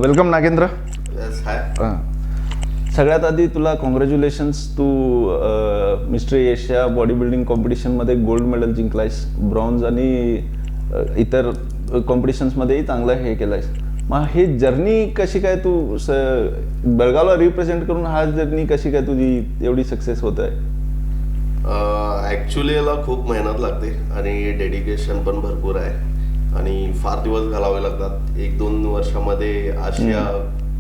Welcome Nagendra. हाय. सगळ्यात आधी तुला कॉंग्रॅच्युलेशन्स. तू मिस्टर एशिया बॉडी बिल्डिंग कॉम्पिटिशनमध्ये गोल्ड मेडल जिंकलायस, ब्रॉन्झ आणि इतर कॉम्पिटिशन्समध्येही चांगलं हे केलंयस. मग हे जर्नी कशी काय तू बेळगावला रिप्रेझेंट करून हा जर्नी कशी काय तुझी एवढी सक्सेस होत आहे? ॲक्च्युली याला खूप मेहनत लागते आणि डेडिकेशन पण भरपूर आहे आणि फार दिवस घालावे लागतात. 1-2 वर्षामध्ये आशिया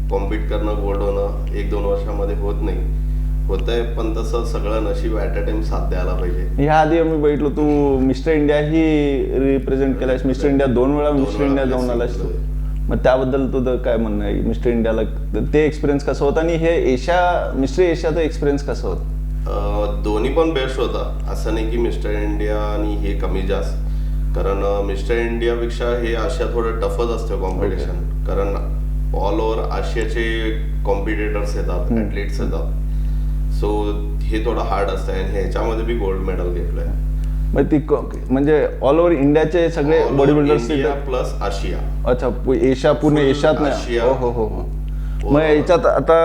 कॉम्पीट करणं, गोल्ड होणं 1-2 वर्षामध्ये होत नाही. होत आहे, पण तसं सगळं नशीब ॲट अ टाइम साथ द्यायला पाहिजे. ह्या आधी आम्ही बघितलो तू मिस्टर इंडिया ही रिप्रेझेंट केलायस. मिस्टर इंडिया 2 वेळा मिस्टर इंडिया जाऊन आलायस तू. मग त्याबद्दल तुझं काय म्हणणं आहे? मिस्टर इंडियाला ते एक्सपिरियन्स कसं होतं आणि हे मिस्टर एशियाचा एक्सपिरियन्स कसं होतं? दोन्ही पण बेस्ट होता. असं नाही की मिस्टर इंडिया आणि हे कमी जास्त, कारण मिस्टर इंडियापेक्षा हे आशिया थोडं टफच असतं कॉम्पिटिशन. कारण ऑल ओव्हर आशियाचे कॉम्पिटिटर्स येतात, ॲथलीट्स येतात. सो हे थोडं हार्ड असतं आणि ह्याच्यामध्ये मी गोल्ड मेडल घेतलंय. मग ती म्हणजे ऑल ओव्हर इंडियाचे सगळे बॉडी बिल्डर्स प्लस आशिया. अच्छा, एशिया, पूर्ण एशियात नाही. हो हो हो. मग याच्यात आता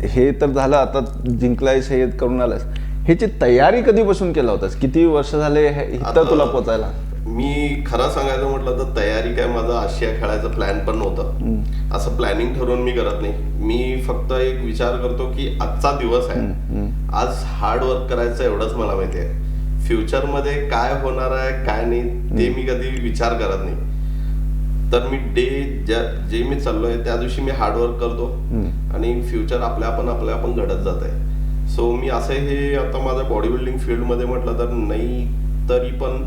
हे तर झालं, आता जिंकलायस, हे करून आलायस. ह्याची तयारी कधीपासून केला होतास? किती वर्ष झाले इथं तुला पोचायला? मी खरं सांगायचं म्हटलं तर तयारी काय, माझं आशिया खेळायचं प्लॅन पण नव्हतं. असं प्लॅनिंग ठरवून मी करत नाही. मी फक्त एक विचार करतो की आजचा दिवस आहे, आज हार्ड वर्क करायचं, एवढंच मला माहिती आहे. फ्युचरमध्ये काय होणार आहे काय नाही ते मी कधी विचार करत नाही. तर मी जे मी चाललोय त्या दिवशी मी हार्डवर्क करतो आणि फ्युचर आपल्या आपण घडत जात आहे. सो मी असं हे आता माझ्या बॉडी बिल्डिंग फील्डमध्ये म्हटलं तर नाही तरी पण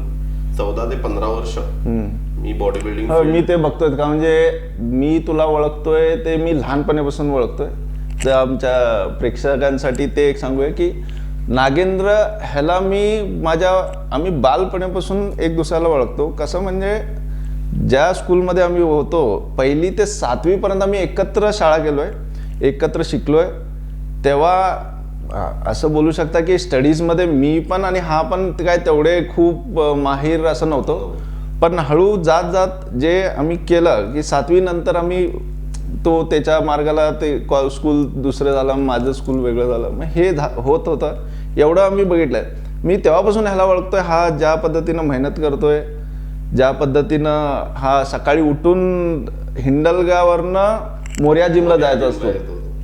14 ते 15 वर्ष मी बॉडी बिल्डिंग. मी ते बघतोय का, म्हणजे मी तुला ओळखतोय ते मी लहानपणापासून ओळखतोय. तर आमच्या प्रेक्षकांसाठी ते एक सांगूया की नागेंद्र ह्याला आम्ही बालपणापासून एक दुसऱ्याला ओळखतो. कसं म्हणजे ज्या स्कूलमध्ये आम्ही होतो 1ली ते 7वी पर्यंत आम्ही एकत्र शाळा केलोय, एकत्र शिकलोय. तेव्हा असं बोलू शकता की स्टडीजमध्ये मी पण आणि हा पण काय तेवढे खूप माहीर असं नव्हतो. पण हळू जात जात जे आम्ही केलं की 7वी नंतर आम्ही त्याच्या मार्गाला ते स्कूल दुसरं झालं, माझं स्कूल वेगळं झालं. मग हे होत होतं, एवढं आम्ही बघितलंय. मी तेव्हापासून ह्याला ओळखतोय. हा ज्या पद्धतीनं मेहनत करतोय, ज्या पद्धतीनं हा सकाळी उठून हिंडलगावरनं मोर्या जिमला जायचा असतो.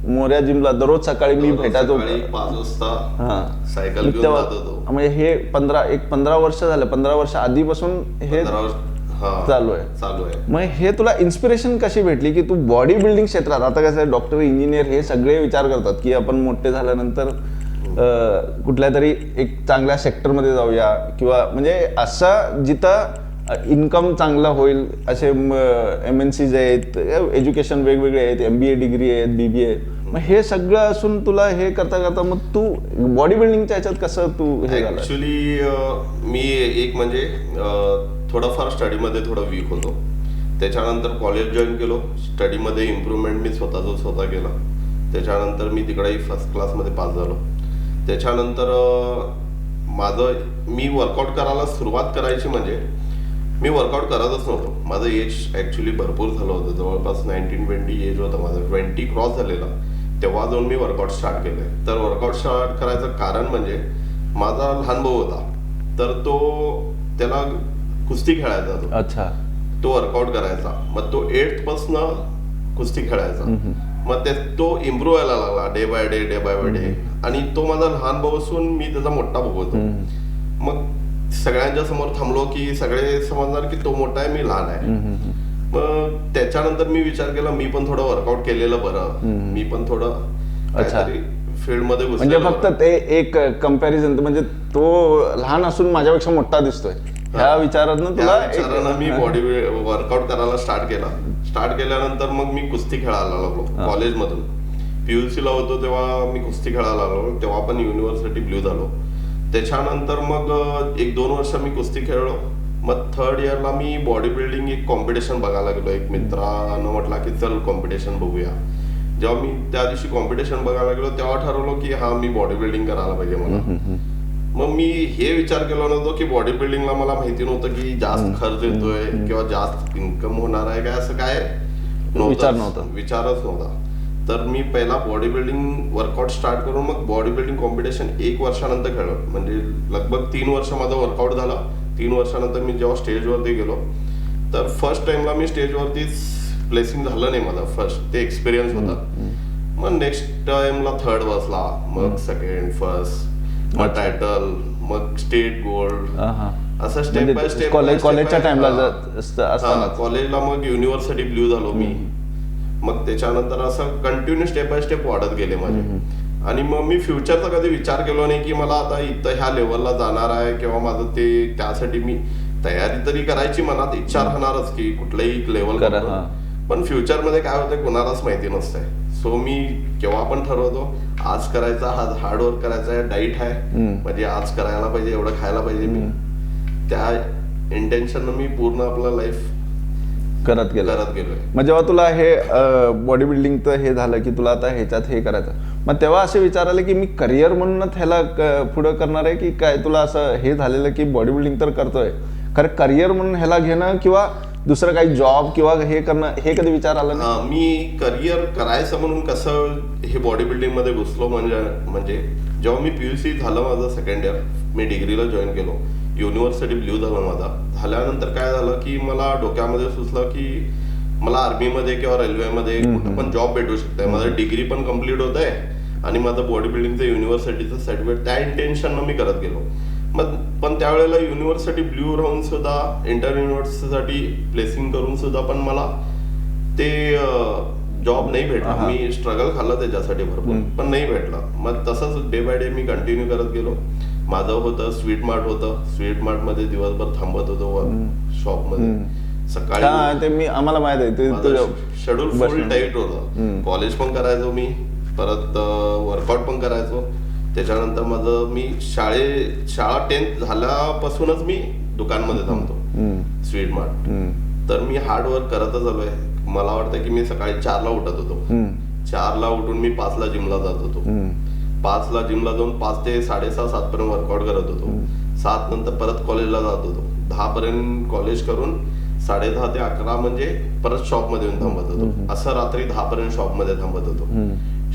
मोर्या जिमला दररोज सकाळी मी भेटायचो 5 वाजता सायकल घेऊन जात होतो. म्हणजे हे 15 वर्ष झालं. 15 वर्ष आधीपासून हे चालू आहे. मग हे तुला इन्स्पिरेशन कशी भेटली की तू बॉडी बिल्डिंग क्षेत्रात, आता कसं आहे डॉक्टर, इंजिनियर हे सगळे विचार करतात की आपण मोठे झाल्यानंतर कुठल्या तरी एक चांगल्या सेक्टरमध्ये जाऊया, किंवा म्हणजे असं जिथं इन्कम चांगला होईल असे MNCs आहेत, एज्युकेशन वेगवेगळे आहेत, MBA डिग्री आहेत, BBA. मग हे सगळं असून तुला हे करता करता मग तू बॉडी बिल्डिंगच्या ह्याच्यात कसं तू हे झालं? ऍक्च्युली मी एक म्हणजे थोडंफार स्टडीमध्ये थोडं वीक होतो. त्याच्यानंतर कॉलेज जॉईन केलो. स्टडीमध्ये इम्प्रूव्हमेंट मी स्वतः केला. त्याच्यानंतर मी तिकडेही फर्स्ट क्लासमध्ये पास झालो. त्याच्यानंतर मी वर्कआउट करायला सुरुवात करायची म्हणजे मी वर्कआउट करतच नव्हतो. माझं एज ॲक्च्युली भरपूर झालं होतं, जवळपास 19-20 एज होतं माझं. 20 क्रॉस झालेला तेव्हा जाऊन मी वर्कआउट स्टार्ट केलं. तर वर्कआउट स्टार्ट करायचं कारण म्हणजे माझा लहान भाऊ होता, तर त्याला कुस्ती खेळायचा तो. अच्छा. तो वर्कआउट करायचा. मग तो 8th पासून कुस्ती खेळायचा. मग तो इम्प्रूव्ह व्हायला लागला डे बाय डे. आणि तो माझा लहान भाऊ असून मी त्याचा मोठा भाऊ होतो. मग सगळ्यांच्या समोर थांबलो की सगळे समजणार की तो मोठा आहे, मी लहान आहे. मग त्याच्यानंतर मी विचार केला मी पण थोडं वर्कआउट केलेलं बरं. मी पण थोडं फील्ड मध्ये म्हणजे फक्त ते एक कंपॅरिझन, म्हणजे तो लहान असून माझ्यापेक्षा मोठा दिसतोय ह्या विचारानं तुला मी बॉडी वर्कआउट करायला स्टार्ट केल्यानंतर मग मी कुस्ती खेळायला लागलो. कॉलेजमधून PUC ला होतो तेव्हा मी कुस्ती खेळायला लागलो. तेव्हा पण युनिव्हर्सिटी ब्ल्यू झालो. त्याच्यानंतर मग 1-2 वर्ष मी कुस्ती खेळलो. मग 3rd इयरला मी बॉडी बिल्डिंग एक कॉम्पिटिशन बघायला गेलो. एक मित्रानं म्हटला की चल कॉम्पिटिशन बघूया. जेव्हा मी त्या दिवशी कॉम्पिटिशन बघायला गेलो तेव्हा ठरवलं की मी बॉडी बिल्डिंग करायला पाहिजे मला. मग मी हे विचार केला नव्हतो की बॉडी बिल्डिंगला मला माहिती नव्हतं की जास्त खर्च येतोय किंवा जास्त इन्कम होणार आहे काय, असं काय विचार नव्हता. विचारच नव्हता. तर मी पहिला बॉडी बिल्डिंग वर्कआउट स्टार्ट करून मग बॉडी बिल्डिंग कॉम्पिटिशन 1 वर्षानंतर खेळलो. म्हणजे लगभग 3 वर्ष माझं वर्कआउट झालं. 3 वर्षानंतर मी जेव्हा स्टेजवरती गेलो तर फर्स्ट टाइमला मी स्टेजवरती प्लेसिंग झालं नाही माझं. फर्स्ट ते एक्सपिरियन्स होता. मग नेक्स्ट टाइमला थर्ड बसला, मग सेकंड, फर्स्ट, मग टायटल, मग स्टेट गोल्ड, असं स्टेप बाय स्टेप. कॉलेजच्या टाइमला असताना कॉलेजला मग युनिव्हर्सिटी ब्ल्यू झालो मी. मग त्याच्यानंतर असं कंटिन्यू स्टेप बाय स्टेप वाढत गेले माझे. आणि मग मी फ्युचरचा कधी विचार केला नाही की मला आता इथं ह्या लेवलला जाणार आहे किंवा माझं ते त्यासाठी मी तयारी तरी करायची, मनात इच्छा राहणारच की कुठलंही लेवल करा. पण फ्युचर मध्ये काय होतं कोणालाच माहिती नसतंय. सो मी केव्हा पण ठरवतो आज करायचा, आज हार्डवर्क करायचा आहे, डाईट आहे म्हणजे आज करायला पाहिजे, एवढं खायला पाहिजे. मी त्या इंटेन्शन मी पूर्ण आपलं लाईफ करत गेलोय. मग जेव्हा तुला हे बॉडी बिल्डिंगचं हे झालं की तुला आता ह्याच्यात हे करायचं, मग तेव्हा असे विचार आले की मी करिअर म्हणूनच ह्याला पुढं करणार आहे की काय तुला असं हे झालेलं की बॉडी बिल्डिंग तर करतोय खरं करिअर म्हणून ह्याला घेणं किंवा दुसरं काही जॉब किंवा हे करणं हे कधी विचार आला ना? मी करिअर करायचं म्हणून कसं हे बॉडी बिल्डिंग मध्ये घुसलो म्हणजे जेव्हा मी PUC झालं माझं सेकंड इयर, मी डिग्रीला जॉईन केलो, युनिव्हर्सिटी ब्ल्यू झालं माझा. झाल्यानंतर काय झालं की मला डोक्यामध्ये सुचलं की मला आर्मीमध्ये किंवा रेल्वेमध्ये कुठं पण जॉब भेटू शकते. माझं डिग्री पण कम्प्लीट होत आहे आणि माझं बॉडी बिल्डिंगचं युनिव्हर्सिटीचं सर्टिफिकेट त्या इंटेन्शननं मी करत गेलो. मग पण त्यावेळेला युनिव्हर्सिटी ब्ल्यू राहून सुद्धा इंटर युनिव्हर्सिटीसाठी प्लेसिंग करून सुद्धा पण मला ते जॉब नाही भेटला. मी स्ट्रगल खाल्लं त्याच्यासाठी भरपूर, पण नाही भेटला. मग तसंच day by day me continue करत गेलो. माझं होतं स्वीट मार्ट होतं. स्वीट मार्ट मध्ये दिवसभर थांबत होतो शॉप मध्ये. सकाळी ते मी आम्हाला माहित आहे शेड्यूल फुल टाईट होतं. कॉलेज पण करायचो मी, परत वर्कआउट पण करायचो. त्याच्यानंतर माझं मी शाळा 10th झाल्यापासूनच मी दुकानमध्ये थांबतो स्वीट मार्ट. तर मी हार्ड वर्क करतच आलोय. मला वाटतं की मी सकाळी 4ला उठत होतो. 4ला उठून मी 5ला जिमला जात होतो. 5ला जिमला जाऊन 5 ते 6:30 7 पर्यंत वर्कआउट करत होतो. 7 नंतर परत कॉलेजला जात होतो. 10 पर्यंत कॉलेज करून 10:30 ते 11 म्हणजे परत शॉप मध्ये येऊन थांबत होतो. असं रात्री 10 पर्यंत शॉप मध्ये थांबत होतो.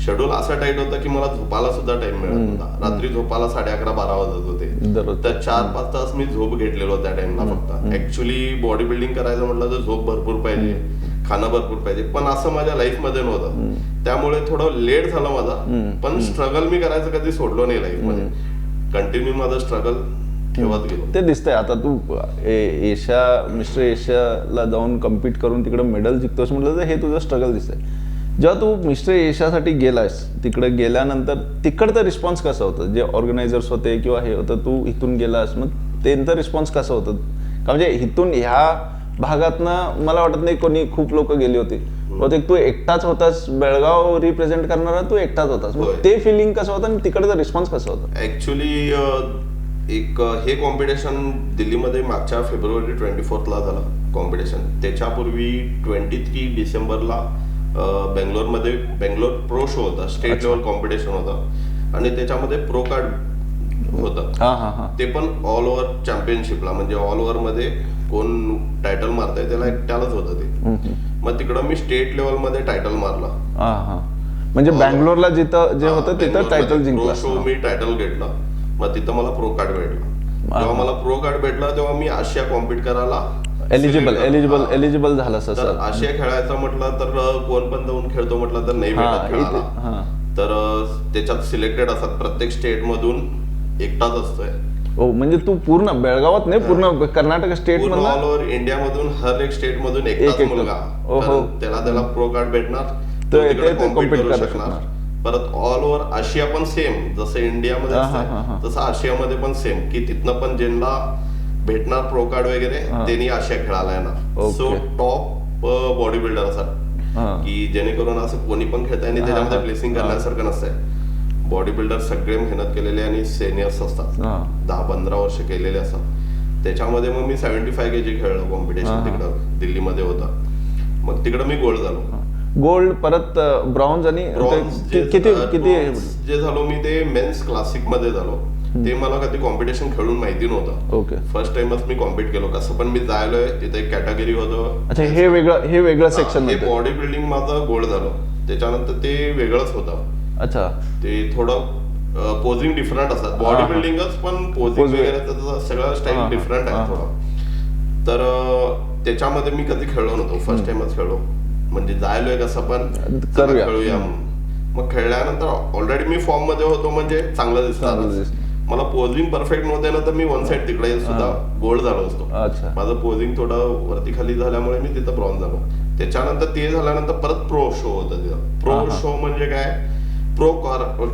शेड्यूल असं टाईट होतं की मला झोपायला सुद्धा टाइम मिळत नव्हता. रात्री झोपायला 11:30-12 वाजत होते. तर 4-5 तास मी झोप घेतलेलो त्या टाइमला फक्त. ऍक्च्युली बॉडी बिल्डिंग करायचं म्हटलं तर झोप भरपूर पाहिजे, खाणं भरपूर पाहिजे, पण असं माझ्या लाईफ मध्ये नव्हतं. त्यामुळे थोडं लेट झालं माझा. पण स्ट्रगल मी करायचं कधी सोडलो नाही लाईफ मध्ये. कंटिन्यू माझं स्ट्रगल ठेवत गेलो. ते दिसतंय. आता तू मिस्टर एशियाला जाऊन कम्पीट करून तिकडे मेडल जिंकतोस म्हटलं तर हे तुझं स्ट्रगल दिसतंय. जेव्हा तू मिस्टर एशियासाठी गेलास, तिकडे गेल्यानंतर तिकडचं रिस्पॉन्स कसं होतं? जे ऑर्गनायझर्स होते किंवा हे होतं, तू इथून गेलास, मग त्यांचं रिस्पॉन्स कसं होतं? का म्हणजे इथून ह्या भागातनं मला वाटत नाही कोणी खूप लोक गेली होती. बहुतेक तू एकटाच होतास, बेळगाव रिप्रेझेंट करणारा तू एकटाच होतास. ते फिलिंग कसं होतं आणि तिकडचा रिस्पॉन्स कसं होतं? ऍक्च्युली एक हे कॉम्पिटिशन दिल्लीमध्ये मागच्या फेब्रुवारी 24ला झालं कॉम्पिटिशन. त्याच्यापूर्वी 23 डिसेंबरला बेंगलोरमध्ये बेंगलोर प्रो शो होता. स्टेट लेवल कॉम्पिटिशन होता आणि त्याच्यामध्ये प्रो कार्ड होतं. ते पण ऑल ओव्हर चॅम्पियनशिपला, म्हणजे ऑल ओव्हर मध्ये कोण टायटल मारताय त्याला एकट्यालाच होतं ते. मग तिकडं मी स्टेट लेवल मध्ये टायटल मारला. म्हणजे बँगलोरला जिथं जे होतं तिथं टायटल जिंकला. शो मी टायटल घेतला. मग तिथं मला प्रो कार्ड भेटला. जेव्हा मला प्रो कार्ड भेटला तेव्हा मी आशिया कॉम्पिट करायला एलिजिबल झाला. तर आशिया खेळायचं म्हटलं तर कोण पण जाऊन खेळतो म्हटलं तर नाही भेटत खेळायला. तर त्याच्यात सिलेक्टेड असतात. प्रत्येक स्टेट मधून एकटाच असतोय. हो, म्हणजे तू पूर्ण बेळगावात नाही, पूर्ण कर्नाटक स्टेट मधून, ऑल ओव्हर इंडिया मधून हर एक स्टेट मधून एकटाच मुलगा. त्याला प्रो कार्ड भेटणार, तो तिकडे कॉम्पिट करू शकणार. परत ऑल ओव्हर आशिया पण सेम, जसं इंडियामध्ये असतं तसं आशियामध्ये पण सेम, की तिथनं पण ज्यांना भेटणार प्रो कार्ड वगैरे त्यांनी आशिया खेळायला येणार. सो टॉप बॉडी बिल्डर असतात की जेणेकरून असं कोणी पण खेळताय आणि त्याच्यामध्ये प्लेसिंग करण्यासारखं नसतंय. बॉडी बिल्डर सगळे मेहनत केलेले आणि सिनियर्स असतात, 10-15 वर्ष केलेले असतात. त्याच्यामध्ये मग मी 75 kg खेळलो कॉम्पिटिशन. तिकडं दिल्लीमध्ये होता. मग तिकडं मी गोल्ड झालो. गोल्ड, परत ब्रॉन्झ आणि किती जे झालो मी ते मेन्स क्लासिक मध्ये झालो. ते मला कधी कॉम्पिटिशन खेळून माहिती नव्हतं. ओके. फर्स्ट टाइमच मी कॉम्पिट केलो. कसं पण मी जायलोय तिथे एक कॅटेगरी होतं. अच्छा, हे वेगळं सेक्शन ते बॉडी बिल्डिंग माझं गोल्ड झालं. त्याच्यानंतर ते वेगळंच होतं. अच्छा. ते थोडं पोझिंग डिफरंट असतात. बॉडी बिल्डिंगच पण पोझिंग वगैरे त्याचं सगळं स्टाईल डिफरंट आहे थोडं. तर त्याच्यामध्ये मी कधी खेळलो नव्हतो. फर्स्ट टाइमच खेळलो. म्हणजे जायलोय कसं पण खेळूया. मग खेळल्यानंतर ऑलरेडी मी फॉर्म मध्ये होतो म्हणजे चांगलं दिसतं. मला पोझिंग परफेक्ट नव्हते ना तर मी वन साइड तिकडे सुद्धा गोल्ड झालो असतो. माझं पोझिंग थोडं वरती खाली झाल्यामुळे मी तिथं ब्रॉन्झ झालो. त्याच्यानंतर ते झाल्यानंतर परत प्रो शो होता तिथं. प्रो शो म्हणजे काय, प्रो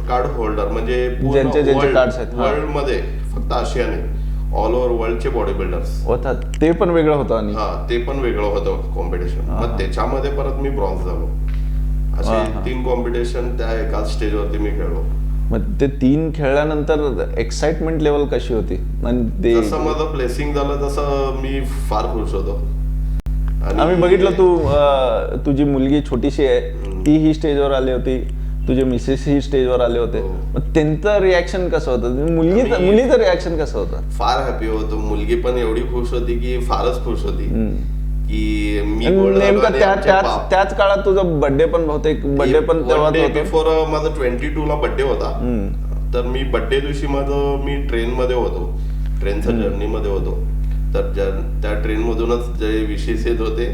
कार्ड होल्डर म्हणजे वर्ल्ड मध्ये फक्त आशिया नाही, ऑल ओव्हर वर्ल्डचे बॉडी बिल्डर्स होतात. ते पण वेगळं होतं. आणि ते पण वेगळं होतं कॉम्पिटिशन. मग त्याच्यामध्ये परत मी ब्रॉन्झ झालो. असे 3 कॉम्पिटिशन त्या एकाच स्टेजवरती मी खेळलो. मग ते 3 खेळल्यानंतर एक्साइटमेंट लेवल कशी होती? आणि जसं माझं प्लेसिंग झालं तसं मी फार खुश होतो. आम्ही बघितलं तुझी मुलगी छोटीशी आहे, ती ही स्टेजवर आली होती, तुझे मिसेस ही स्टेजवर आले होते. मग त्यांचं रिॲक्शन कसं होतं? मुलीचं रिॲक्शन कसं होतं? फार हॅपी होतो. मुलगी पण एवढी खुश होती की फारच खुश होती की मी नेमकं त्याच काळात तुझा बर्थडे पण बहुतेक बर्थडे पण तेव्हा बिफोर माझा 22 ला बर्थडे होता. तर मी बर्थडे दिवशी मी ट्रेन मध्ये होतो, ट्रेनच्या जर्नी मध्ये होतो. तर त्या ट्रेन मधूनच जे विशेष येत होते.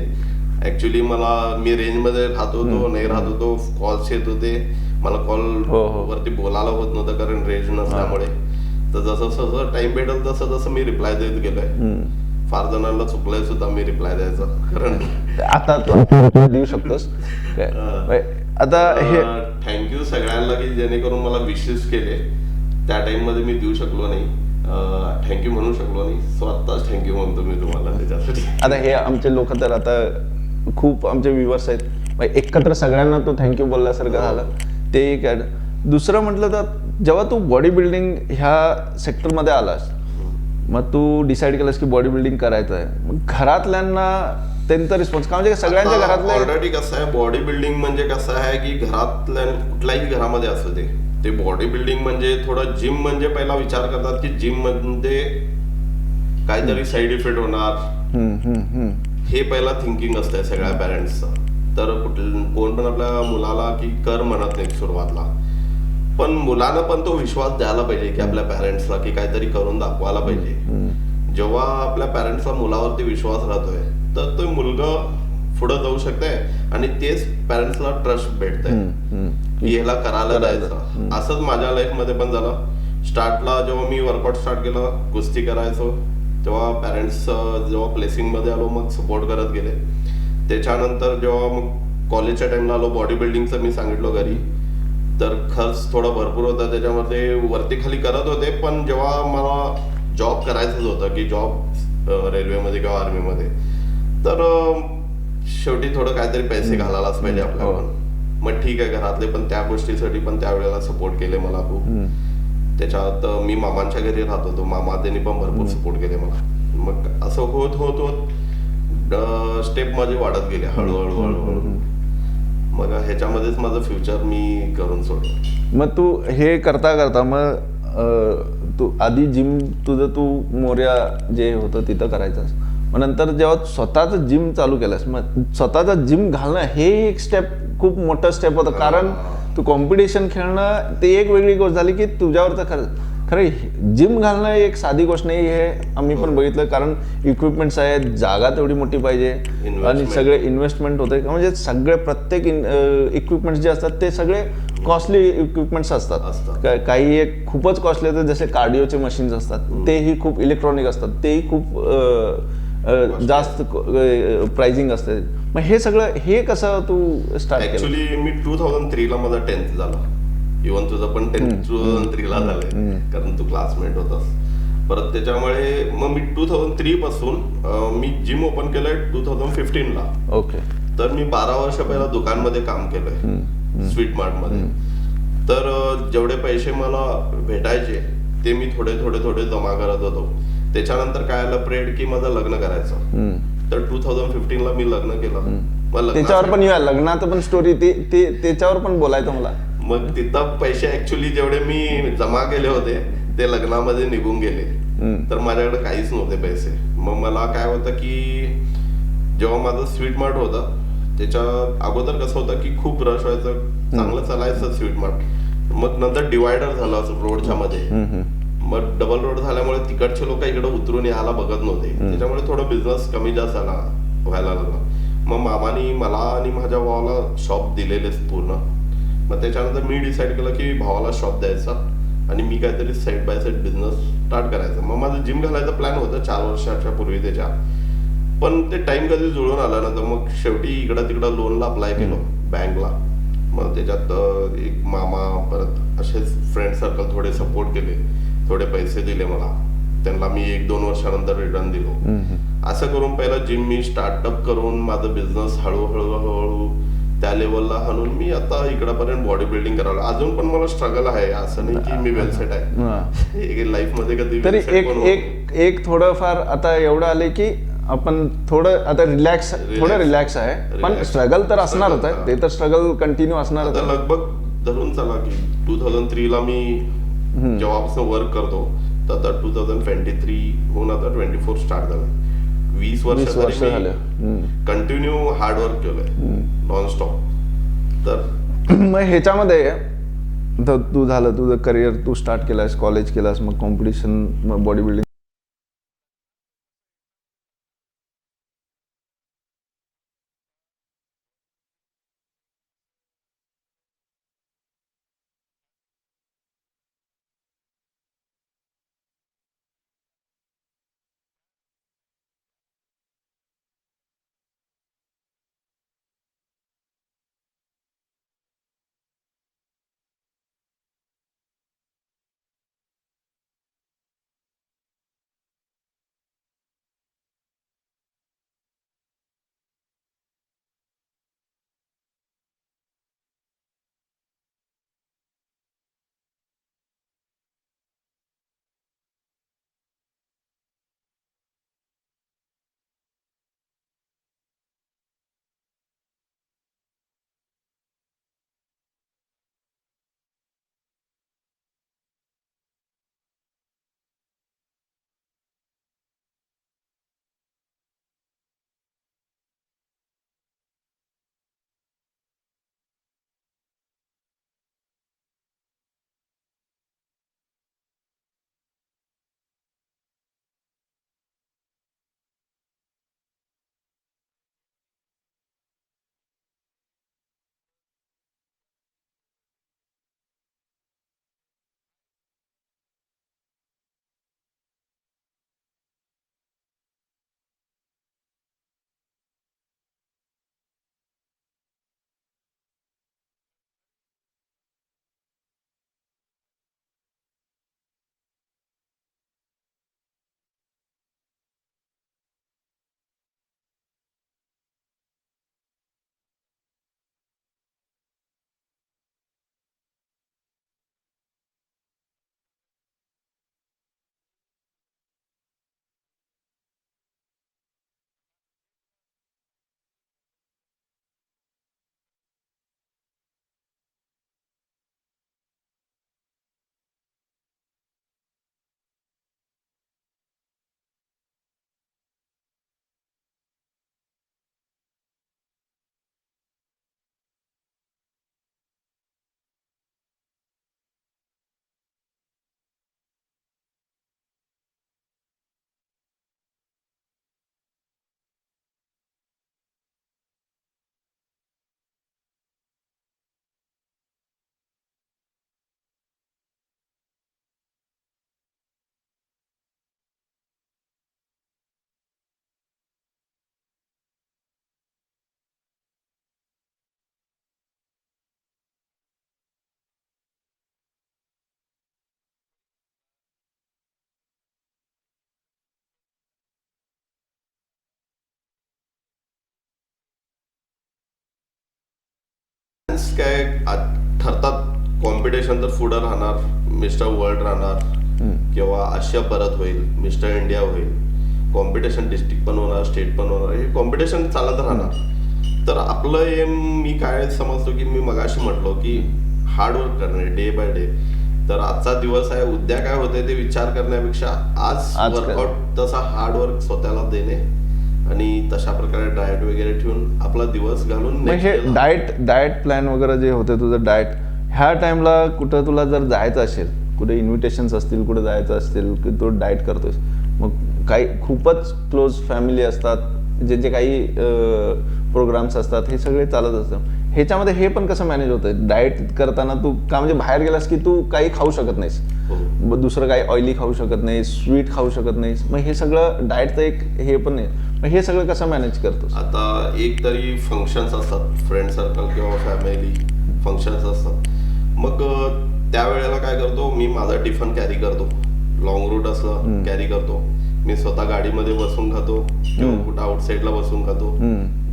ऍक्च्युली मी रेंज मध्ये राहत होतो, नाही राहत होतो, कॉल्स येत होते. मला कॉल वरती बोलायला होत नव्हतं कारण रेंज नसल्यामुळे. तर जसं जसं टाइम भेटल तसं तसं मी रिप्लाय देत गेलोय. फार जणांना चुकलंय सुद्धा मी रिप्लाय द्यायचा. कारण आता तू देऊ शकतोस. आता हे थँक्यू सगळ्यांना की जेणेकरून मला विशेष केले. त्या टाइम मध्ये मी देऊ शकलो नाही, थँक्यू म्हणू शकलो नाही. सो आत्ताच थँक्यू म्हणतो मी तुम्हाला त्याच्यासाठी. आता हे आमचे लोक तर आता खूप आमचे व्ह्युअर्स आहेत, एकत्र सगळ्यांना तू थँक्यू बोलल्यासारखं झालं. ते एक. दुसरं म्हटलं तर जेव्हा तू बॉडी बिल्डिंग ह्या सेक्टरमध्ये आलास, मग तू डिसाईड केलंस की बॉडी बिल्डिंग करायचं आहे, मग घरातल्यांना त्यांचा रिस्पॉन्स का? म्हणजे सगळ्यांच्या घरातले ऑलरेडी कसं आहे, बॉडी बिल्डिंग म्हणजे कसं आहे की घरातल्या कुठल्याही घरामध्ये असतं ते बॉडी बिल्डिंग म्हणजे थोडं जिम म्हणजे पहिला विचार करतात की जिम मध्ये काहीतरी साईड इफेक्ट होणार, हे पहिला थिंकिंग असतंय सगळ्या पॅरेंट्सचं. तर कोण पण आपल्या मुलाला की कर म्हणत नाही सुरुवातला, पण मुलानं पण तो विश्वास द्यायला पाहिजे की आपल्या पॅरेंट्सला की काहीतरी करून दाखवायला पाहिजे. जेव्हा आपल्या पॅरेंट्सला मुलावरती विश्वास राहतोय तर तो मुलगा पुढे जाऊ शकतोय आणि तेच पॅरेंट्सला ट्रस्ट भेटतंय की ह्याला करायला जायचं. असंच माझ्या लाईफ मध्ये पण झालं. स्टार्टला जेव्हा मी वर्कआउट स्टार्ट केलं, कुस्ती करायचो, तेव्हा पॅरेंट्स जेव्हा प्लेसिंग मध्ये आलो मग सपोर्ट करत गेले. त्याच्यानंतर जेव्हा मग कॉलेजच्या टाइमला आलो, बॉडी बिल्डिंगचं मी सांगितलं घरी, तर खर्च थोडा भरपूर होता. त्याच्यामध्ये वरती खाली करत होते, पण जेव्हा मला जॉब करायचंच होतं की जॉब रेल्वेमध्ये किंवा आर्मीमध्ये, तर शेवटी थोडं काहीतरी पैसे घालायलाच पाहिजे आपल्याला. मग ठीक आहे, घरातले पण त्या गोष्टीसाठी पण त्यावेळेला सपोर्ट केले मला खूप. त्याच्यात मी मामांच्या घरी राहत होतो, मामा त्यांनी पण भरपूर सपोर्ट केले मला. मग असं होत होत होत स्टेप माझे वाढत गेले हळूहळू हळूहळू. मग ह्याच्यामध्येच माझं फ्युचर मी करून सोडलं. मग तू हे करता करता मग तू आधी जिम तुझं तू मोर्या जे होतं तिथं करायचास, मग नंतर जेव्हा स्वतःचं जिम चालू केलंस, मग स्वतःचं जिम घालणं हे एक स्टेप, खूप मोठं स्टेप होतं. कारण तू कॉम्पिटिशन खेळणं ते एक वेगळी गोष्ट झाली की तुझ्यावरचं खरं जिम घालणं एक साधी गोष्ट नाही. हे आम्ही पण बघितलं, कारण इक्विपमेंट्स आहेत, जागा तेवढी मोठी पाहिजे आणि सगळे इन्व्हेस्टमेंट होते. म्हणजे सगळे प्रत्येक इक्विपमेंट्स जे असतात ते सगळे कॉस्टली इक्विपमेंट्स असतात. काही एक खूपच कॉस्टली असतात, जसे कार्डिओचे मशीन्स असतात, तेही खूप इलेक्ट्रॉनिक असतात, तेही खूप जास्त प्राइसिंग असते. मग हे सगळं हे कसं तू स्टार्ट केलं? ऍक्च्युली मी 2003 ला माझा 10th झाला. इव्हन तुझं पण 10th 2003 ला झालंय, कारण तू क्लासमेट होतास. परत त्याच्यामुळे मग मी 2003 पासून मी जिम ओपन केलंय 2015 ला. ओके. तर मी 12 वर्ष पहिला दुकानमध्ये काम केलंय, स्वीट मार्ट मध्ये. तर जेवढे पैसे मला भेटायचे ते मी थोडे थोडे थोडे जमा करत होतो. त्याच्यानंतर काय आलं प्रेड की माझं लग्न करायचं. तर 2015 ला मी लग्न केलं. त्याच्यावर पण लग्नाचं पण स्टोरी त्याच्यावर पण बोलायचं मला. मग तिथं पैसे ऍक्च्युली जेवढे मी जमा केले होते ते लग्नामध्ये निघून गेले. तर माझ्याकडे काहीच नव्हते पैसे. मग मला काय होतं की जेव्हा माझं स्वीट मार्ट होतं त्याच्या अगोदर कसं होतं की खूप रश व्हायचं, चांगलं चालायचं स्वीट मार्ट. मग नंतर डिवायडर झालं असं रोडच्या मध्ये. मग डबल रोड झाल्यामुळे तिकडचे लोक इकडे उतरून यायला बघत नव्हते. त्याच्यामुळे थोडं बिझनेस कमी जास्त व्हायला लागला. मग मामानी मला आणि माझ्या भावाला शॉप दिलेलेच पूर्ण. मग त्याच्यानंतर मी डिसाईड केलं की भावाला शॉप द्यायचा आणि मी काहीतरी side by side business start करायचा. मग माझं जिम घालायचा प्लॅन होता 4 वर्षाच्या पूर्वी त्याच्या. पण ते टाइम कधी जुळून आला ना, तर मग शेवटी इकडं तिकडं लोनला अप्लाय केलं बँकला. मग त्याच्यात एक मामा परत असेच फ्रेंड सर्कल थोडे सपोर्ट केले, थोडे पैसे दिले मला. त्यांना मी 1-2 वर्षानंतर रिटर्न दिलो. असं करून पहिला जिम मी स्टार्टअप करून माझं बिझनेस हळूहळू त्या लेवलला आणून मी आता इकडपर्यंत बॉडी बिल्डिंग करायला. अजून पण मला स्ट्रगल आहे, असं नाही की मी वेल सेट आहे. लाईफ मध्ये कधी तरी एक थोडंफार आता एवढं आले की आपण थोडं आता रिलॅक्स आहे. पण स्ट्रगल तर असणारच आहे, ते तर स्ट्रगल कंटिन्यू असणार. आता लगभग धरून चला की 2003 ला मी जेव्हापासून वर्क करतो तर आता 2023 होऊन आता 24 स्टार्ट झालं. 20 वर्ष झालं कंटिन्यू हार्डवर्क केलंय नॉनस्टॉप. तर मग ह्याच्यामध्ये तू झालं तुझं करिअर, तू स्टार्ट केलास, कॉलेज केलास, मग कॉम्पिटिशन, मग बॉडी बिल्डिंग. काय ठरतात. कॉम्पिटिशन तर पुढे राहणार, मिस्टर वर्ल्ड राहणार किंवा आशिया परत होईल, मिस्टर इंडिया होईल. कॉम्पिटिशन डिस्ट्रिक्ट पण होणार, स्टेट पण होणार, हे कॉम्पिटिशन चालत राहणार. तर आपलं एम मी काय समजतो की मी मगाशी म्हटलो की हार्डवर्क करणे, डे बाय डे. तर आजचा दिवस आहे, उद्या काय होतंय ते विचार करण्यापेक्षा आज आज काय? वर्कआउट तसा हार्ड वर्क स्वतःला देणे आणि तशा प्रकारे डाएट वगैरे ठेवून आपला दिवस घालून मग next हे day ला- डाएट प्लॅन वगैरे जे होते तुझं डाएट, ह्या टाइमला कुठं तुला जर जायचं असेल, कुठे इन्व्हिटेशन्स असतील, कुठे जायचं असतील की तू डाएट करतोस, मग काही खूपच क्लोज फॅमिली असतात, जे काही प्रोग्राम्स असतात, हे सगळे चालत असतात. ह्याच्यामध्ये हे पण कसं मॅनेज होतं डाएट करताना? तू का म्हणजे बाहेर गेलास की तू काही खाऊ शकत नाहीस, हो. मग दुसरं काही ऑइली खाऊ शकत नाहीस, स्वीट खाऊ शकत नाहीस, मग हे सगळं डाएटचं एक हे पण आहे. मग हे सगळं कसं मॅनेज करतोस? आता एक तरी फंक्शन्स असतात, फ्रेंड सर्कल किंवा फॅमिली फंक्शन्स असतात, मग त्यावेळेला काय करतो मी, माझा टिफन कॅरी करतो, लॉंग रूट असलं कॅरी करतो, मी स्वतः गाडीमध्ये बसून खातो किंवा कुठं आउटसाईडला बसून खातो.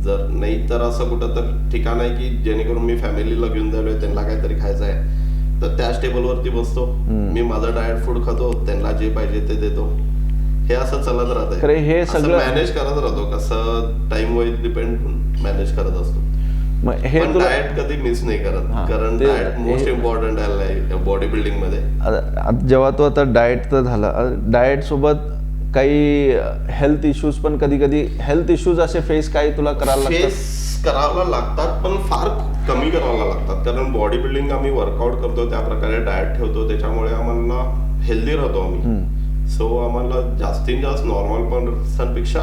जर नाही तर असं कुठं तर ठिकाण आहे की जेणेकरून मी फॅमिलीला घेऊन जालोय, त्यांना काहीतरी खायचं आहे, तर त्याच टेबलवरती बसतो, मी माझं डाएट फूड खातो, त्यांना जे पाहिजे ते देतो. हे असं चालत खरं हे राहतंय, सगळं- मॅनेज करत राहतो, कसं टाइम वाईज डिपेंड मॅनेज करत असतो. मग हे पण तुला डाएट कधी मिस नाही करत, हा, कारण ते- डाएट मोस्ट इम्पॉर्टंट आहे बॉडी बिल्डिंग मध्ये. जेव्हा तो आता डाएट तर झाला, डाएट सोबत काही हेल्थ इश्यूज पण कधी हेल्थ इश्यूज असे फेस काही तुला करायला लागतात? फेस करायला लागतात, पण फार कमी करायला लागतात, कारण बॉडी बिल्डिंग आम्ही वर्कआउट करतो, त्या प्रकारे डाएट ठेवतो, त्याच्यामुळे आम्हाला हेल्दी राहतो आम्ही. सो आम्हाला जास्तीत जास्त नॉर्मल पर्सनपेक्षा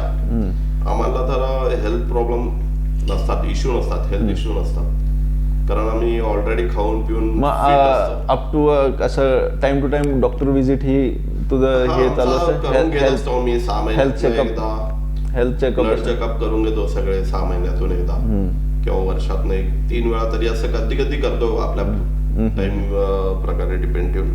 आम्हाला जरा हेल्थ प्रॉब्लेम नसतात, इश्यू नसतात, हेल्थ इश्यू नसतात, कारण आम्ही ऑलरेडी खाऊन पिऊन मग fit असतो. अप टू असं time to time doctor visit ही तुझं हा, हे चालू आमचा करून घेत असतं? असतो मी 6 हेल्थ महिन्यातून चेकअप, एकदा हेल्थ चेकअप ब्लड चेकअप करून घेतो सगळे 6 महिन्यातून एकदा किंवा वर्षातून 1-3 वेळा तरी असं कधी कधी करतो, आपल्या टाइम प्रकारे डिपेंड ठेवून.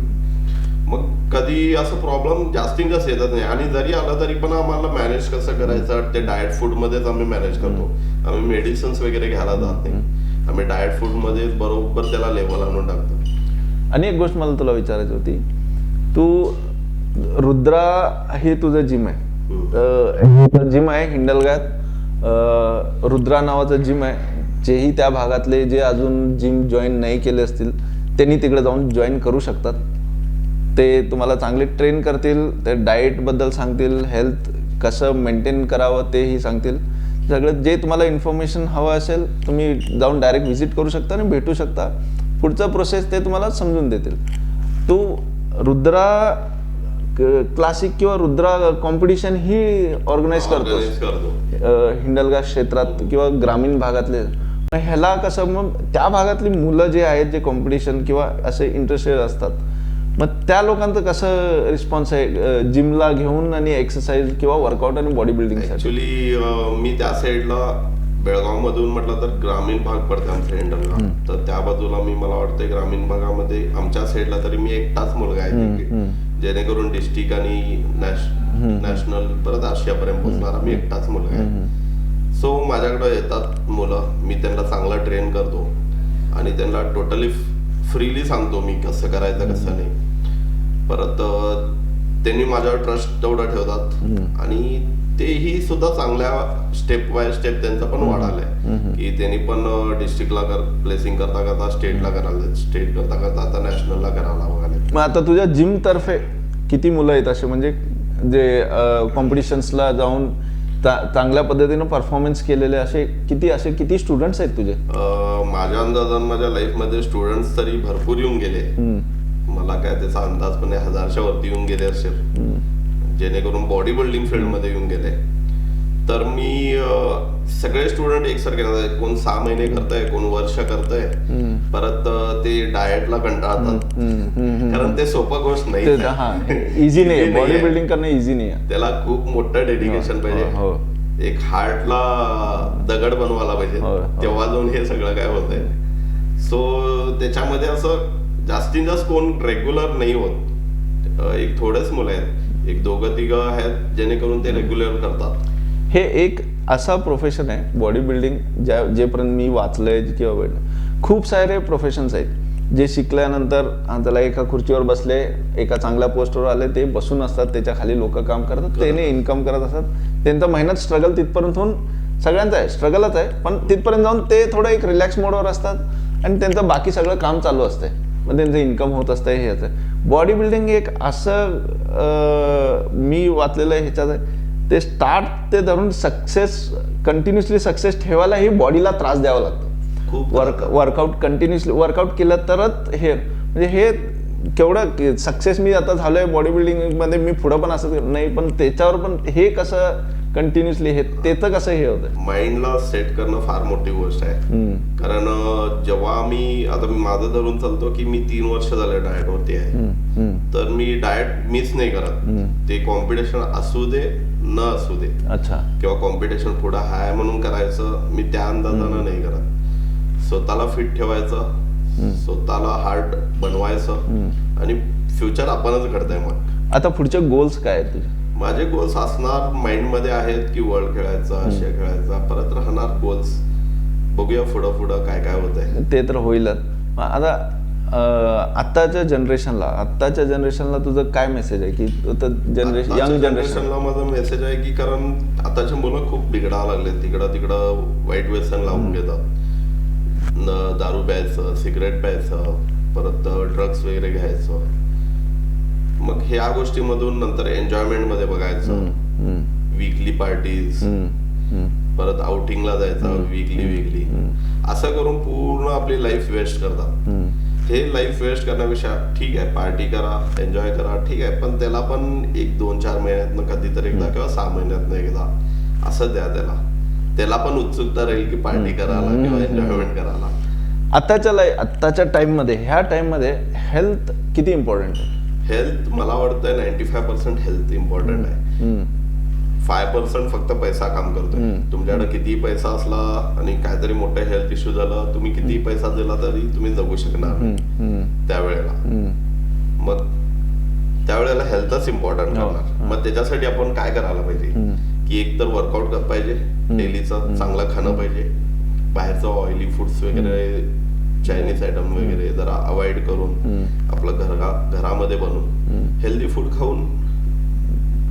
मग कधी असं प्रॉब्लेम जास्तीत जास्त येतात नाही, आणि जरी आला तरी पण आम्हाला मॅनेज कसं करायचं ते डाएट फूड मध्येच आम्ही मॅनेज करतो. आम्ही मेडिसिन्स वगैरे घ्यायला जात नाही, आम्ही डाएट फूड मध्ये बरोबर त्याला लेवल आणून टाकतो. आणि एक गोष्ट मला तुला विचारायची होती, तू रुद्रा हे तुझं जिम आहे, जिम आहे हिंडलगात, रुद्रा नावाचं जिम आहे. जेही त्या भागातले जे अजून जिम जॉईन नाही केले असतील त्यांनी तिकडे जाऊन जॉईन करू शकतात. ते तुम्हाला चांगले ट्रेन करतील, ते डाएटबद्दल सांगतील, हेल्थ कसं मेंटेन करावं तेही सांगतील. सगळं जे तुम्हाला इन्फॉर्मेशन हवं असेल तुम्ही जाऊन डायरेक्ट व्हिजिट करू शकता आणि भेटू शकता. पुढचं प्रोसेस ते तुम्हाला समजून देतील. तू रुद्रा क्लासिक किंवा रुद्रा कॉम्पिटिशन ही ऑर्गनाईज Organize करतो करतो. हिंडलगा क्षेत्रात किंवा ग्रामीण भागातले. मग ह्याला कसं, मग त्या भागातली मुलं जे आहेत जे कॉम्पिटिशन किंवा असे इंटरेस्टेड असतात, मग त्या लोकांचं कसं रिस्पॉन्स आहे जिमला घेऊन आणि एक्सरसाइज किंवा वर्कआउट आणि बॉडी बिल्डिंगसाठी? ऍक्च्युली मी त्या साईडला बेळगाव मधून म्हटलं तर ग्रामीण भाग पडते आमच्या हिंडलगा, तर त्या बाजूला मी मला वाटतं ग्रामीण भागामध्ये आमच्या साईडला तरी मी एकटाच मुलगा आहे तिथे, जेणेकरून डिस्ट्रिक्ट आणि नॅशनल परत आशियापर्यंत पोहोचणारा मी एकटाच मुलगा आहे. सो माझ्याकडे येतात मुलं, मी त्यांना चांगला ट्रेन करतो आणि त्यांना टोटली फ्रीली सांगतो मी कसं करायचं कसं नाही. परत त्यांनी माझ्यावर ट्रस्ट तेवढा ठेवतात आणि तेही सुद्धा चांगल्या स्टेप बाय स्टेप त्यांचा पण वाढालाय की त्यांनी पण डिस्ट्रिक्टला प्लेसिंग करता करता स्टेटला करायला, स्टेट करता करता आता नॅशनलला करायला बघायला. मग आता तुझ्या जिम तर्फे किती मुलं आहेत असे, म्हणजे जे कॉम्पिटिशन्सला जाऊन चांगल्या पद्धतीनं परफॉर्मन्स केलेले असे किती स्टुडंट्स आहेत तुझे? माझ्या अंदाजान माझ्या लाईफ मध्ये स्टुडंट्स तरी भरपूर येऊन गेले, मला काय त्याचा अंदाज पण 1000च्या वरती येऊन गेले असेल, जेणेकरून बॉडी बिल्डिंग फील्ड मध्ये येऊन गेले. तर मी सगळे स्टुडंट एकसारखे नाही, कोण 6 महिने करताय, कोण वर्ष करताय, परत ते डाएटला कंटाळतात, कारण ते सोपं गोष्ट नाही, इझी नाही, बॉडी बिल्डिंग करणं इझी नाही आहे, त्याला खूप मोठं डेडिकेशन पाहिजे, एक हार्टला दगड बनवायला पाहिजे, तेव्हा जाऊन हे सगळं काय होतंय. सो त्याच्यामध्ये असं जास्तीत जास्त कोण रेग्युलर नाही होत, एक थोडेच मुलं आहेत, एक 2-3 आहेत जेणेकरून ते रेग्युलर करतात. हे एक असा प्रोफेशन आहे बॉडी बिल्डिंग, जेपर्यंत मी वाचलंय किंवा खूप सारे प्रोफेशन्स आहेत जे शिकल्यानंतर त्याला एका खुर्चीवर बसले, एका चांगल्या पोस्टवर आले, ते बसून असतात, त्याच्या खाली लोक काम करतात, त्याने इन्कम करत असतात, त्यांचा मेहनत स्ट्रगल तिथपर्यंत होऊन सगळ्यांचं आहे, स्ट्रगलच आहे, पण तिथपर्यंत जाऊन ते थोडं एक रिलॅक्स मोडवर असतात आणि त्यांचं बाकी सगळं काम चालू असतंय. मग त्यांचं इन्कम होत असतं हे याचं. बॉडी बिल्डिंग एक असं मी वाचलेलं आहे ह्याच्यात, ते स्टार्ट ते धरून सक्सेस कंटिन्युअसली सक्सेस ठेवायला ही बॉडीला त्रास द्यावा लागतो. खूप वर्कआउट कंटिन्युअसली वर्कआउट केलं तरच हे म्हणजे हे केवढं सक्सेस मी आता झालोय बॉडी बिल्डिंगमध्ये, मी पुढं पण असं नाही, पण त्याच्यावर पण हे कसं कंटिन्युअसली हे त्याचं कसं हे होतं. माइंडला सेट करणं फार मोठी गोष्ट आहे. कारण जेव्हा आता मी माझं धरून चालतो की मी 3 वर्ष झाले डाएट वरती आहे, तर मी डाएट मिस नाही करत. ते कॉम्पिटिशन असू दे न असू दे, अच्छा, किंवा कॉम्पिटिशन पुढे हाय म्हणून करायचं मी त्या अंदाजानं नाही करत. स्वतःला फिट ठेवायचं, स्वतःला हार्ड बनवायचं, आणि फ्युचर आपणच घडतंय. मग आता पुढचे गोल्स काय आहेत तुझे? माझे गोल्स असणार माइंड मध्ये आहेत की वर्ल्ड खेळायचा, आशिया खेळायचा, परत राहणार गोल्स. बघूया पुढं काय काय होत आहे. ते तर होईलच. आता आत्ताच्या जनरेशनला तुझं काय मेसेज आहे की यंग जनरेशनला? माझा मेसेज आहे की कारण आताची मुलं खूप बिघडायला लागले, तिकडं वाईट व्यसन लावून घेतात. दारू प्यायचं, सिगरेट प्यायचं, परत ड्रग्स वगैरे घ्यायचं. मग ह्या गोष्टीमधून नंतर एन्जॉयमेंट मध्ये बघायचं, वीकली पार्टीज, परत आउटिंगला जायचं वीकली, असं करून पूर्ण आपली लाईफ वेस्ट करतात. हे लाईफ वेस्ट करण्यापेक्षा ठीक आहे, पार्टी करा, एन्जॉय करा, ठीक आहे, पण त्याला पण 1-2-4 महिन्यातनं कधीतरी एकदा किंवा 6 महिन्यातनं एकदा असं द्या. त्याला पण उत्सुकता राहील की पार्टी करायला किंवा एन्जॉयमेंट करायला. आत्ताच्या टाइममध्ये, ह्या टाइममध्ये हेल्थ किती इम्पॉर्टंट आहे? हेल्थ मला वाटतं 95% हेल्थ इम्पॉर्टंट आहे. 5% फक्त पैसा काम करतोय. तुमच्याकडे किती पैसा असला आणि काहीतरी मोठं हेल्थ इश्यू झाला, तुम्ही किती पैसा दिला तरी तुम्ही जगू शकणार त्यावेळेला. मग त्यावेळेला हेल्थच इम्पॉर्टंट करणार. मग त्याच्यासाठी आपण काय करायला पाहिजे की एक तर वर्कआउट करत पाहिजे, डेलीचं चांगलं खाणं पाहिजे, बाहेरचं ऑइली फूड्स वगैरे, चायनीज आयटम वगैरे जरा अवॉइड करून आपलं घरामध्ये बनवून हेल्दी फूड खाऊन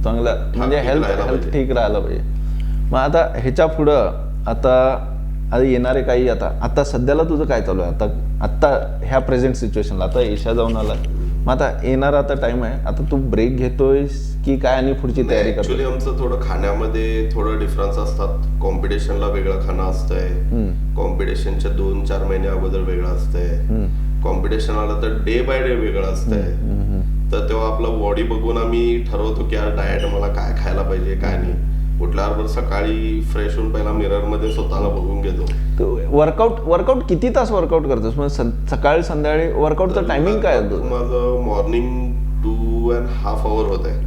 चांगलं म्हणजे हेल्थ ठीक राहायला पाहिजे. मग आता ह्याच्या पुढं आता येणारे काही आता सध्याला तुझं काय चालू आहे? आता ह्या प्रेझेंट सिच्युएशनला आता एशिया जाऊन आला, मग आता येणारा आता टाइम आहे, आता तू ब्रेक घेतोयस की काय आणि पुढची तयारी करतो? ऍक्च्युली आमचं थोडं खाण्यामध्ये थोडं डिफरन्स असतात. कॉम्पिटिशनला वेगळं खाणं असतंय, कॉम्पिटिशनच्या 2-4 महिने अगोदर वेगळं असतंय, कॉम्पिटिशन आलं तर डे बाय डे वेगळं असतंय. तर तेव्हा आपलं बॉडी बघून आम्ही ठरवतो की आज डाएट मला काय खायला पाहिजे काय नाही. उठल्यावर सकाळी फ्रेश होऊन पहिला मिरर मध्ये स्वतःला बघून घेतो. वर्कआउट किती तास वर्कआउट करतोस? मग सकाळी संध्याकाळी वर्कआउटचं टायमिंग काय आहे? माझं मॉर्निंग 2.5 hour होत आहे,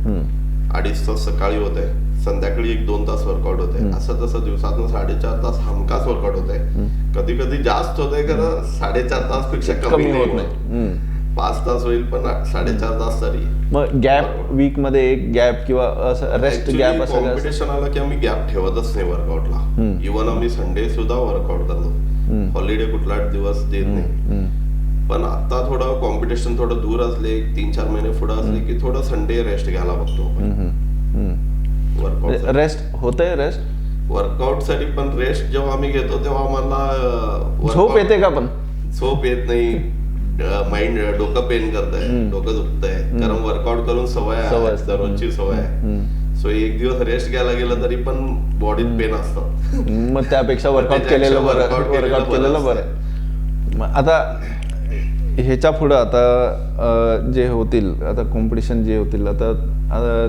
2.5 तास सकाळी होत आहे, संध्याकाळी 1-2 तास वर्कआउट होत आहे. असं तसं दिवसातनं 4.5 तास हमखास वर्कआउट होत आहे. कधी कधी जास्त होत आहे, खरं 4.5 तास पेक्षा कमी होत नाही. 5 तास होईल पण 4.5 तास तरी. मग गॅप वीक मध्ये एक गॅप किंवा असं रेस्ट गॅप असं कॉम्पिटिशन आलं की आम्ही गॅप ठेवतच नाही वर्कआउटला. इव्हन आम्ही संडे सुद्धा वर्कआउट करतो, हॉलिडे कुठला दिवस देत नाही. पण आता थोडं कॉम्पिटिशन थोडं दूर असले, 3-4 महिने पुढे असले की थोडं संडे रेस्ट घ्यायला बघतो. वर्कआउट रेस्ट होतंय, रेस्ट वर्कआउट साठी पण रेस्ट जेव्हा आम्ही घेतो तेव्हा मला झोप येते का? पण झोप येत नाही, माइंड डोकं पेन करतंय, डोकं दुखतंय, कारण वर्कआउट करून सवय आहे, दररोजची सवय आहे. सो एक दिवस रेस्ट घ्यायला गेलं तरी पण बॉडीत पेन असतात. मग त्यापेक्षा वर्कआउट केलेलं बरं. मग आता ह्याच्या पुढं आता जे होतील, आता कॉम्पिटिशन जे होतील, आता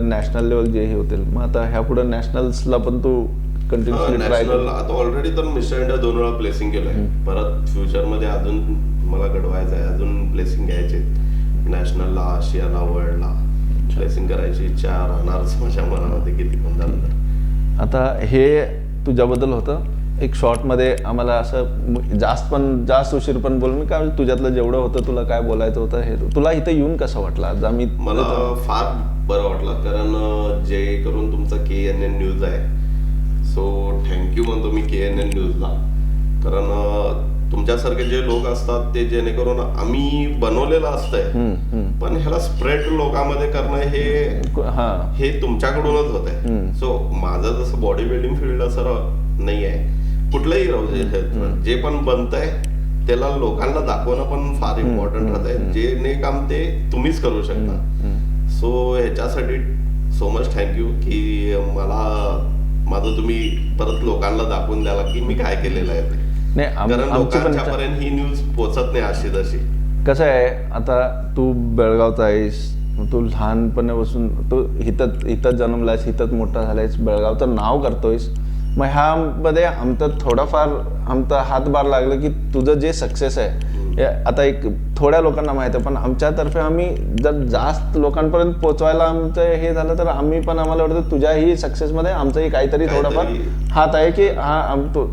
नॅशनल लेवल जे हे होतील, मग आता ह्या पुढं नॅशनल्सला पण तू कंटिन्युअसली ट्राय कर? आता ऑलरेडी तर मिस्टर इंडिया 2 वेळा प्लेसिंग केलंय. परत फ्युचर मध्ये अजून मला घडवायचं आहे, अजून प्लेसिंग घ्यायचे, नॅशनलला, आशियाला, वर्ल्डला प्लेसिंग करायची इच्छा राहणारच माझ्या मनामध्ये किती पण झालं तर. आता हे तुझ्याबद्दल होतं. एक शॉर्टमध्ये आम्हाला असं जास्त उशीर पण बोल, मी काय तुझ्यातलं जेवढं होतं तुला काय बोलायचं होतं हे तुला इथं येऊन कसं वाटलं? आज आम्ही मला फार बरं वाटलं, कारण जे करून तुमचा KNN न्यूज आहे, सो थँक्यू म्हणतो मी KNN न्यूजला. कारण तुमच्यासारखे जे लोक असतात ते जेणेकरून आम्ही बनवलेलं असतंय, पण ह्याला स्प्रेड लोकांमध्ये करणं हे तुमच्याकडूनच होत आहे. सो माझं जसं बॉडी बिल्डिंग फील्ड असं नाही आहे, कुठलंही राहू दे, जे पण बनतंय त्याला लोकांना दाखवणं पण फार इम्पॉर्टंट राहत आहे. जे काम ते तुम्हीच करू शकता. सो ह्याच्यासाठी सो मच थँक्यू की मला माझं तुम्ही परत लोकांना दाखवून द्याला की मी काय केलेलं आहे ते. नाही कारण आमची पण लोकांच्यापर्यंत ही न्यूज पोहोचत नाही अशी तशी. कसं आहे, आता तू बेळगावचा आहेस, तू लहानपणापासून तू इथंच जन्मलायस, इथंच मोठा झालायस, बेळगावचं नाव करतोयस. मग ह्यामध्ये आमचं थोडाफार आमचा हातभार लागलं की तुझं जे सक्सेस आहे आता एक थोड्या लोकांना माहिती आहे, पण आमच्यातर्फे आम्ही जर जास्त लोकांपर्यंत पोहोचवायला आमचं हे झालं तर आम्ही पण आम्हाला वाटतं तुझ्याही सक्सेसमध्ये आमचंही काहीतरी थोडाफार हात आहे की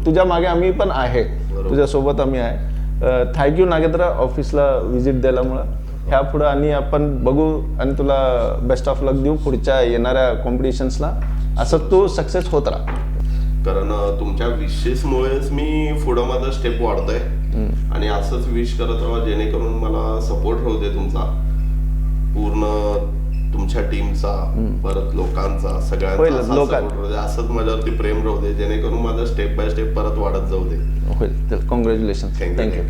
तुझ्या मागे आम्ही पण आहे, तुझ्यासोबत आम्ही आहे. थँक्यू नागेंद्र ऑफिसला व्हिजिट दिल्यामुळं. ह्या पुढं आणि आपण बघू आणि तुला बेस्ट ऑफ लक देऊ पुढच्या येणाऱ्या कॉम्पिटिशन्सला. असं तू सक्सेस होत राहा. कारण तुमच्या विशेसमुळेच मी पुढं माझा स्टेप वाढतोय आणि असंच विश करत राहा जेणेकरून मला सपोर्ट राहू दे तुमचा पूर्ण, तुमच्या टीमचा, परत लोकांचा, सगळ्यांचा सपोर्ट राहू दे. असंच माझ्यावरती प्रेम राहू दे जेणेकरून माझं स्टेप बाय स्टेप परत वाढत जाऊ दे. होईल. कॉंग्रॅच्युलेशन. थँक्यू.